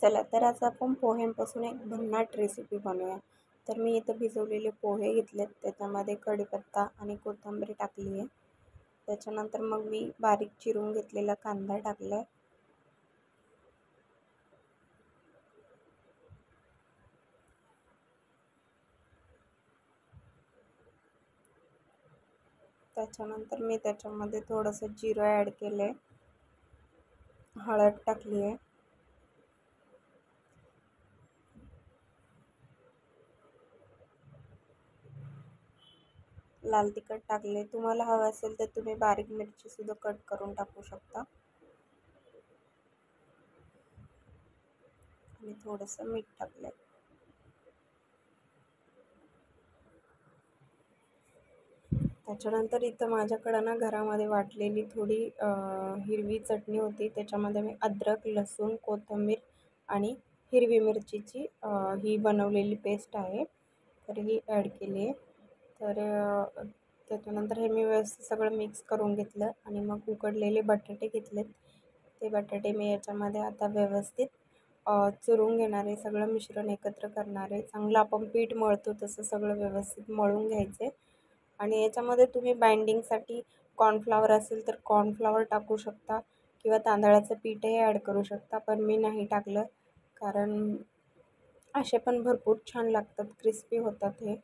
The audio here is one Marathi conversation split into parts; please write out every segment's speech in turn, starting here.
चला तर आज आपण पोह्यांपासून एक भन्नाट रेसिपी बनवूया. तर मी इथं भिजवलेले पोहे घेतलेत, त्याच्यामध्ये कढीपत्ता आणि कोथिंबीर टाकली आहे. त्याच्यानंतर मग मी बारीक चिरून घेतलेला कांदा टाकला आहे. त्याच्यानंतर मी त्याच्यामध्ये थोडंसं जिरं ॲड केलं आहे, हळद टाकली आहे, लाल तिखट टाकले. तुम्हाला हवं असेल तर तुम्ही बारीक मिरचीसुद्धा कट करून टाकू शकता आणि थोडंसं मीठ टाकलं आहे. त्याच्यानंतर इथं माझ्याकडं ना घरामध्ये वाटलेली थोडी हिरवी चटणी होती. त्याच्यामध्ये मी अद्रक, लसूण, कोथिंबीर आणि हिरवी मिरचीची ही बनवलेली पेस्ट आहे, तर ही ॲड केली आहे. तर त्याच्यानंतर हे मी व्यवस्थित सगळं मिक्स करून घेतलं आणि मग उकडलेले बटाटे घेतलेत. ते बटाटे मी याच्यामध्ये आता व्यवस्थित चुरून घेणार आहे. सगळं मिश्रण एकत्र करणार आहे. चांगलं आपण पीठ मळतो तसं सगळं व्यवस्थित मळून घ्यायचं आहे. आणि याच्यामध्ये तुम्ही बाइंडिंगसाठी कॉर्नफ्लॉवर असेल तर कॉर्नफ्लॉवर टाकू शकता किंवा तांदळाचं पीठही ॲड करू शकता, पण मी नाही टाकलं कारण असे पण भरपूर छान लागतात, क्रिस्पी होतात. हे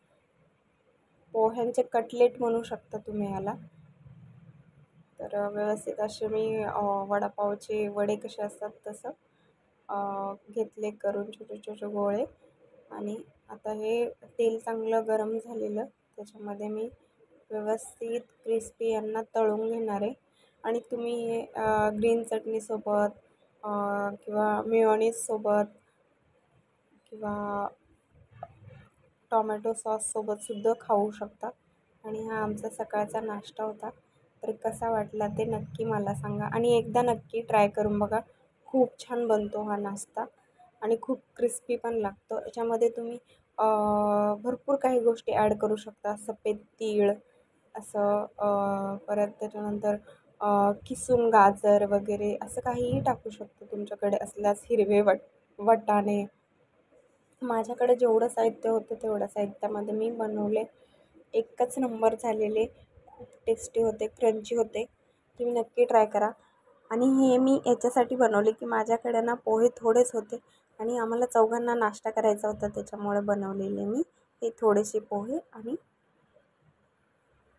पोह्यांचे कटलेट म्हणू शकता तुम्ही याला. तर व्यवस्थित असे मी वडापावचे वडे कसे असतात तसं घेतले करून छोटे छोटे गोळे. आणि आता हे तेल चांगलं गरम झालेलं, त्याच्यामध्ये मी व्यवस्थित क्रिस्पी यांना तळून घेणार आहे. आणि तुम्ही हे ग्रीन चटणीसोबत किंवा मेयोनीजसोबत किंवा टॉमॅटो सॉससोबतसुद्धा खाऊ शकता. आणि हा आमचा सकाळचा नाश्ता होता. तर कसा वाटला ते नक्की मला सांगा आणि एकदा नक्की ट्राय करून बघा. खूप छान बनतो हा नाश्ता आणि खूप क्रिस्पी पण लागतो. याच्यामध्ये तुम्ही भरपूर काही गोष्टी ॲड करू शकता, सफेद तीळ असं, परत त्याच्यानंतर किसून गाजर वगैरे असं काहीही टाकू शकतो तुमच्याकडे असल्यास, हिरवे वटाणे. माझ्याकडे जेवढं साहित्य होतं तेवढ्या साहित्यामध्ये मी बनवले. एकच नंबर झालेले, खूप टेस्टी होते, क्रंची होते. तुम्ही नक्की ट्राय करा. आणि हे मी याच्यासाठी बनवले की माझ्याकडे ना पोहे थोडेच होते आणि आम्हाला चौघांना नाश्ता करायचा होता, त्याच्यामुळे बनवलेले मी हे थोडेसे पोहे आणि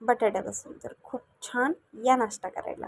बटाट्यापासून. तर खूप छान या नाश्ता करायला.